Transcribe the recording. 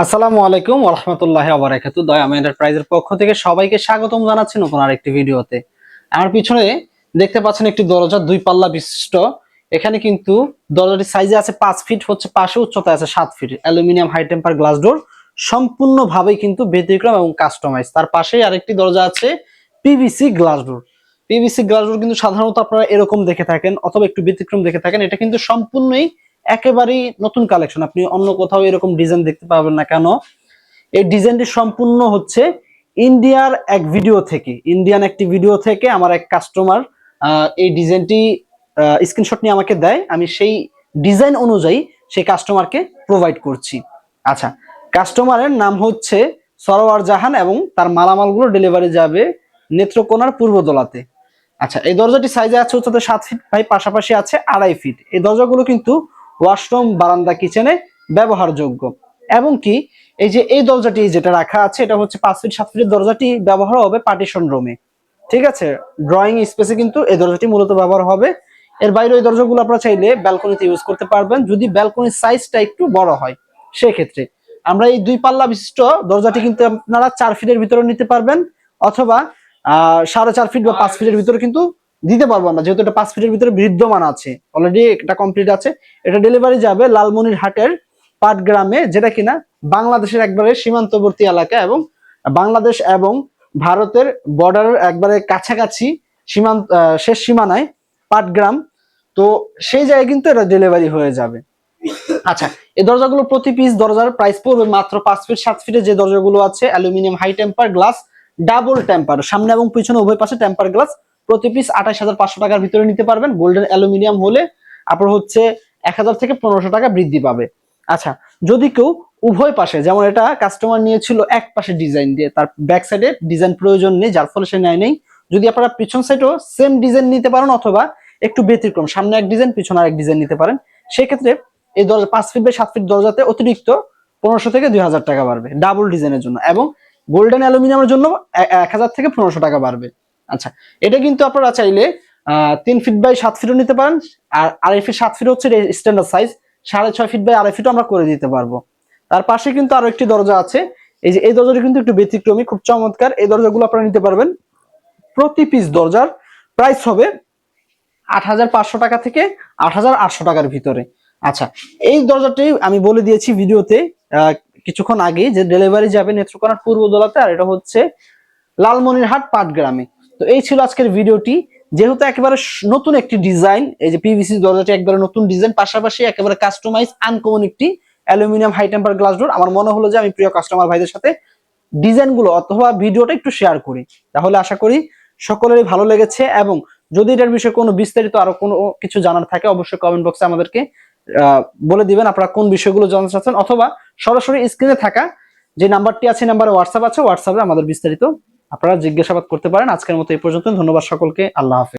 আসসালামু আলাইকুম ওয়া রাহমাতুল্লাহি ওয়া বারাকাতুহু। দয়াম এন্টারপ্রাইজের পক্ষ থেকে সবাইকে স্বাগতম জানাচ্ছি নতুন আরেকটি ভিডিওতে। আমার পিছনে দেখতে পাচ্ছেন একটি দরজা দুই পাল্লা বিশিষ্ট। এখানে কিন্তু দরজাটির সাইজে আছে 5 ফিট, হচ্ছে পাশে উচ্চতা আছে 7 feet. Aluminium high temper glass door, সম্পূর্ণভাবেই কিন্তু ব্যতিক্রম এবং কাস্টমাইজ। তার পাশেই আরেকটি দরজা আছে PVC glass door. PVC glass door কিন্তু সাধারণত আপনারা এরকম দেখে থাকেন অথবা একটু ব্যতিক্রম দেখে থাকেন। এটা কিন্তু সম্পূর্ণই একেবারেই নতুন কালেকশন। আপনি অন্য কোথাও এরকম ডিজাইন দেখতে পাবেন না। কেন? এই ডিজাইনটি সম্পূর্ণ হচ্ছে ইন্ডিয়ান একটি ভিডিও থেকে আমার এক কাস্টমার এই ডিজাইনটি স্ক্রিনশট নিয়ে আমাকে দেয়। আমি সেই ডিজাইন অনুযায়ী সেই কাস্টমারকে প্রোভাইড করছি। আচ্ছা, কাস্টমারের নাম হচ্ছে সরোয়ার জাহান এবং তার মালামালগুলো ডেলিভারি যাবে নেত্রকোনার পূর্বদলাতে। আচ্ছা, এই দরজাটি সাইজে আছে হচ্ছে 7 ফিট বাই পাশাপাশি আছে 2.5 ফিট। এই দরজাগুলো কিন্তু ওয়াশরুম, বারান্দা, কিচেনে ব্যবহারযোগ্য। এবং কি এই যে এই দরজাটি যেটা রাখা আছে এটা হচ্ছে 5 ফিট 7 ফিটের দরজাটি ব্যবহার হবে পার্টিশন রুমে। ঠিক আছে, ড্রয়িং স্পেসে কিন্তু এই দরজাটি মূলত ব্যবহার হবে। এর বাইরে এই দরজাগুলো আপনারা চাইলে ব্যালকনিতে ইউজ করতে পারবেন, যদি ব্যালকনির সাইজটা একটু বড় হয় সেক্ষেত্রে। আমরা এই দুই পাল্লা বিশিষ্ট দরজাটি কিন্তু আপনারা 4 ফিটের ভিতরে নিতে পারবেন, অথবা 4.5 ফিট বা 5 ফিটের ভিতরে কিন্তু দিতে পারবো আমরা, যেহেতু এটা 5 ফিটের ভিতরে বিদ্যমান আছে, অলরেডি এটা কমপ্লিট আছে। এটা ডেলিভারি যাবে লালমনিরহাটের পাটগ্রামে, যেটা কিনা বাংলাদেশের একবারে সীমান্তবর্তী এলাকা এবং বাংলাদেশ এবং ভারতের বর্ডারের একবারে কাছাকাছি সীমান্ত, শেষ সীমানায় পাটগ্রাম। তো সেই জায়গায় কিন্তু এটা ডেলিভারি হয়ে যাবে। আচ্ছা, এই দরজাগুলো প্রতি পিস দরজার প্রাইস পড়বে মাত্র 5 ফিট 7 ফিটে যে দরজাগুলো আছে aluminium high temper glass, double temper, সামনে এবং পিছনে উভয় পাশে টেম্পার গ্লাস, প্রতি পিস 28,500 টাকার ভিতরে নিতে পারবেন। গোল্ডেন অ্যালুমিনিয়াম হলে আপনার হচ্ছে 1000 থেকে 1500 টাকা বৃদ্ধি পাবে। আচ্ছা, যদি কেউ উভয় পাশে, যেমন এটা কাস্টমার নিয়েছিল এক পাশে ডিজাইন দিয়ে, তার ব্যাক সাইডে ডিজাইন প্রয়োজন নেই, যার ফলে সে নেয় নেই। যদি আপনারা পিছন সাইডেও সেম ডিজাইন নিতে পারেন অথবা একটু ব্যতিক্রম, সামনে এক ডিজাইন পিছনে আরেক ডিজাইন নিতে পারেন, সেক্ষেত্রে এই দরজা 5 ফিট বাই 7 ফিট দরজাতে অতিরিক্ত 1500 থেকে 2000 টাকা বাড়বে ডাবল ডিজাইনের জন্য, এবং গোল্ডেন অ্যালুমিনিয়ামের জন্য 1000 থেকে 1500 টাকা বাড়বে। আচ্ছা, এটা কিন্তু আপনারা চাইলে 3 ফিট বাই 7 ফিটও নিতে পারেন, আর 2.5 ফিট 7 ফিট হচ্ছে স্ট্যান্ডার্ড সাইজ, 6.5 ফিট বাই 2.5 ফিটও আমরা করে দিতে পারবো। তার পাশে কিন্তু আরো একটি দরজা আছে, এই যে এই দরজাটি কিন্তু একটু ব্যতিক্রমী, খুব চমৎকার। এই দরজাগুলো আপনারা নিতে পারবেন। প্রতি পিস দরজার প্রাইস হবে 8,500 টাকা থেকে 8,800 টাকার ভিতরে। আচ্ছা, এই দরজাটি আমি বলে দিয়েছি ভিডিওতে কিছুক্ষণ আগে যে ডেলিভারি যাবে নেত্রকোনার পূর্বদলাতে, আর এটা হচ্ছে লালমনিরহাট পাটগ্রামে। তো এই ছিল আজকের ভিডিওটি। যেহেতু একেবারে নতুন একটি ডিজাইন, এই যে পিভিসি দরজাটি একবারে নতুন ডিজাইন, পাশাপাশি একেবারে কাস্টমাইজ আনকমন একটি aluminium high temper glass door, আমার মনে হলো যে আমি প্রিয় কাস্টমার ভাইদের সাথে ডিজাইনগুলো অথবা ভিডিওটা একটু শেয়ার করি। তাহলে আশা করি সকলেরই ভালো লেগেছে, এবং যদি এটার বিষয়ে কোনো বিস্তারিত আরো কোনো কিছু জানার থাকে অবশ্যই কমেন্ট বক্সে আমাদেরকে বলে দিবেন আপনারা কোন বিষয়গুলো জানতে চাচ্ছেন, অথবা সরাসরি স্ক্রিনে থাকা যে নাম্বারটি আছে, নাম্বারে হোয়াটসঅ্যাপ আছে, হোয়াটসঅ্যাপে আমাদের বিস্তারিত আপনারা জিজ্ঞাসাবাদ করতে পারেন। আজকের মতো এই পর্যন্ত, ধন্যবাদ সকলকে, আল্লাহ হাফেজ।